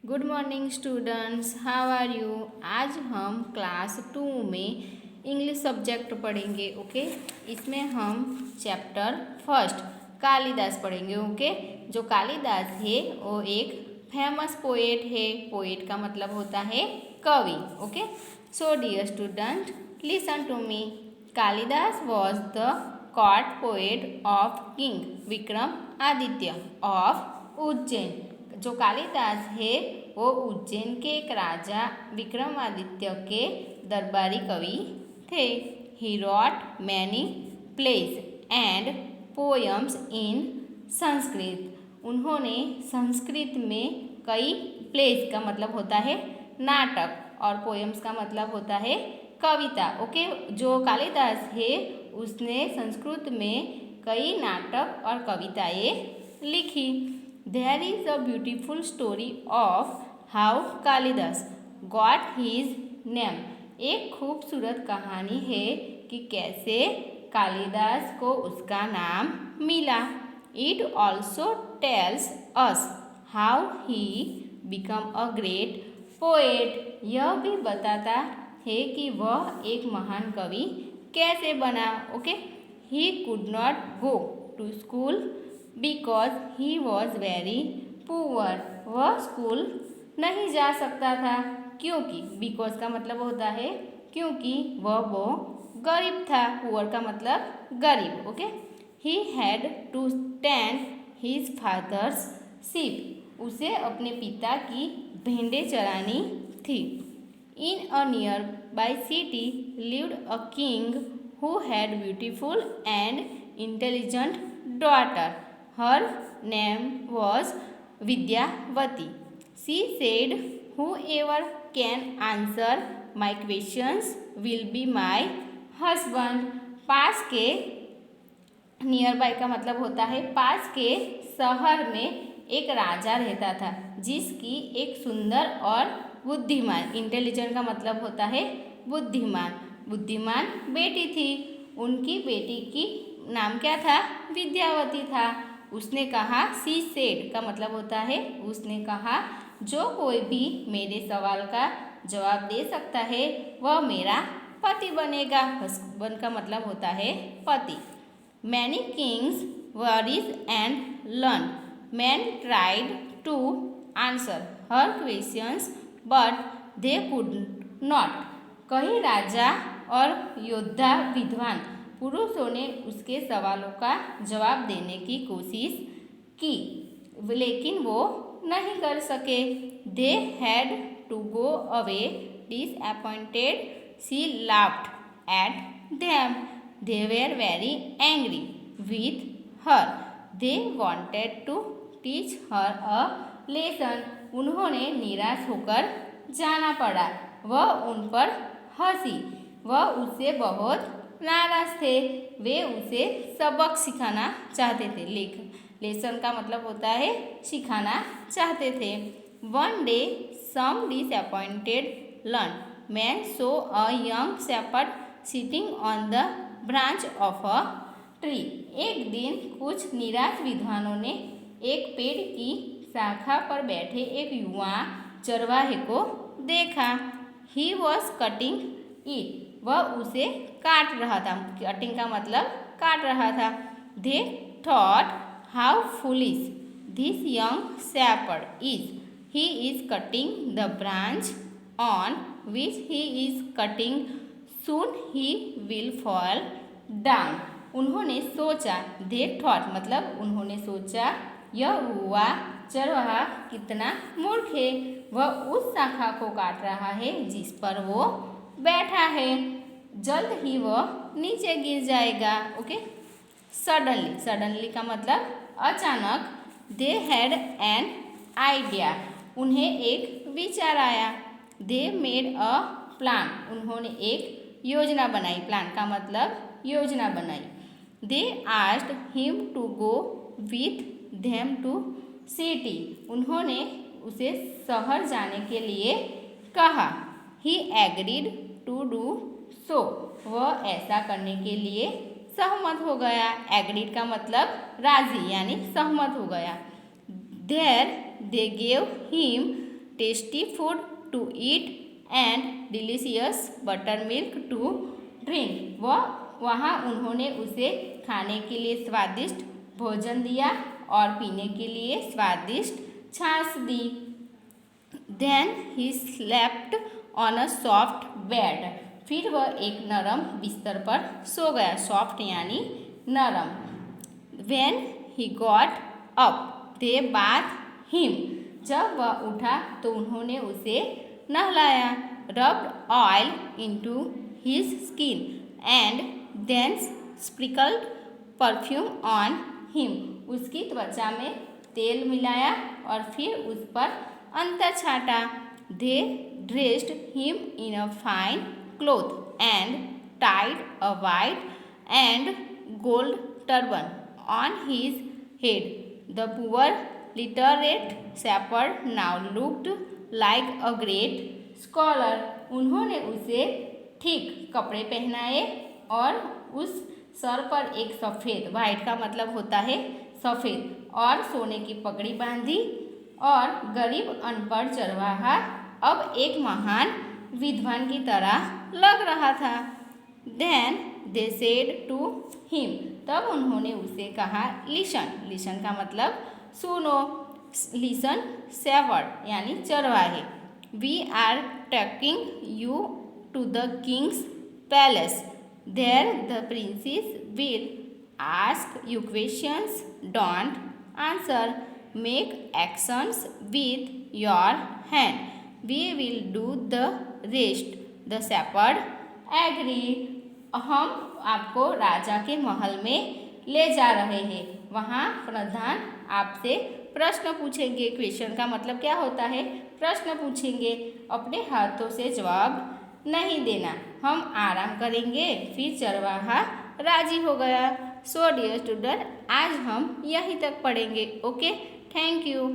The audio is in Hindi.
Good morning students, how are you. आज हम क्लास 2 में इंग्लिश सब्जेक्ट पढ़ेंगे। ओके, इसमें हम चैप्टर फर्स्ट कालिदास पढ़ेंगे। ओके, जो कालिदास है वो एक फेमस पोएट है। पोएट का मतलब होता है कवि। Okay, so dear student listen to me. Kalidas was the court poet of king Vikramaditya of Ujjain. जो कालिदास है वो उज्जैन के एक राजा विक्रमादित्य के दरबारी कवि थे। He wrote many plays and poems in Sanskrit. उन्होंने संस्कृत में कई प्लेस का मतलब होता है नाटक और पोयम्स का मतलब होता है कविता। ओके, जो कालिदास है उसने संस्कृत में कई नाटक और कविताएं लिखी। There is a beautiful story of how Kalidas got his name। एक खूबसूरत कहानी है कि कैसे कालिदास को उसका नाम मिला। It also tells us how he become a great poet। यह भी बताता है कि वह एक महान कवि कैसे बना। Okay, he could not go to school because he was very poor. वह स्कूल नहीं जा सकता था क्योंकि, बिकॉज का मतलब होता है क्योंकि वो गरीब था। पुअर का मतलब गरीब। Okay, he had to tend his father's sheep. उसे अपने पिता की भेंड़ें चरानी थी। In a nearby city lived a king who had beautiful and intelligent daughter. Her name was Vidyavati. She said, whoever can answer my questions will be my husband। पास के नियर बाय का मतलब होता है पास के शहर में एक राजा रहता था जिसकी एक सुंदर और बुद्धिमान, इंटेलिजेंट का मतलब होता है बुद्धिमान बेटी थी। उनकी बेटी की नाम क्या था? विद्यावती था। उसने कहा, सी सेड का मतलब होता है उसने कहा, जो कोई भी मेरे सवाल का जवाब दे सकता है वह मेरा पति बनेगा। हस्बैंड का मतलब होता है पति। Many kings warriors and learned men tried to answer her questions but they could not. कई राजा और योद्धा विद्वान पुरुषों ने उसके सवालों का जवाब देने की कोशिश की लेकिन वो नहीं कर सके। They had to go away disappointed. She laughed at them. They were very angry with her. They wanted to teach her a lesson. उन्होंने निराश होकर जाना पड़ा। वह उन पर हंसी। वह उससे बहुत नाराज थे। वे उसे सबक सिखाना चाहते थे। लेसन का मतलब होता है सिखाना चाहते थे। One day some disappointed learned men saw a young shepherd sitting on the branch of a tree. एक दिन कुछ निराश विद्वानों ने एक पेड़ की शाखा पर बैठे एक युवा चरवाहे को देखा। He was cutting it. वह उसे काट रहा था। कटिंग का मतलब काट रहा था। They thought how foolish this young shepherd is. He is cutting the branch on which he is cutting soon he will fall down. उन्होंने सोचा, दे थॉट मतलब उन्होंने सोचा, यह हुआ चरवाहा कितना मूर्ख है। वह उस शाखा को काट रहा है जिस पर वो बैठा है। जल्द ही वह नीचे गिर जाएगा। ओके, सडनली का मतलब अचानक। They had an idea. उन्हें एक विचार आया। They made a plan. उन्होंने एक योजना बनाई। प्लान का मतलब योजना बनाई। They asked him to go with them to city. उन्होंने उसे शहर जाने के लिए कहा। He agreed to do so. वह ऐसा करने के लिए सहमत हो गया। एग्रीड का मतलब राजी यानी सहमत हो गया। There they gave him tasty food to eat and delicious buttermilk to drink। वहाँ उन्होंने उसे खाने के लिए स्वादिष्ट भोजन दिया और पीने के लिए स्वादिष्ट छाछ दी। Then he slept on a soft bed। फिर वह एक नरम बिस्तर पर सो गया। सॉफ्ट यानी नरम। When he got up they bathed him। जब वह उठा तो उन्होंने उसे नहलाया। Rubbed oil into his skin and then sprinkled perfume on him। उसकी त्वचा में तेल मिलाया और फिर उस पर अंतर छाटा। They dressed him in a fine cloth and tied a white and gold turban on his head। The poor illiterate shepherd now looked like a great scholar। उन्होंने उसे ठीक कपड़े पहनाए और उस सर पर एक सफ़ेद, वाइट का मतलब होता है सफ़ेद, और सोने की पगड़ी बांधी और गरीब अनपढ़ चरवाहा अब एक महान विद्वान की तरह लग रहा था। Then they said to him। तब उन्होंने उसे कहा लिसन। लिसन का मतलब सुनो। लिसन शेफर्ड यानी चरवाहे। We are taking you to the king's palace। There the princess will ask you questions। Don't answer। Make actions with your hand। We will do the rest। The shepherd agreed। हम आपको राजा के महल में ले जा रहे हैं। वहाँ प्रधान आपसे प्रश्न पूछेंगे। क्वेश्चन का मतलब क्या होता है? प्रश्न पूछेंगे। अपने हाथों से जवाब नहीं देना। हम आराम करेंगे। फिर चरवाहा राजी हो गया। सो डियर स्टूडेंट, आज हम यहीं तक पढ़ेंगे। Okay, thank you.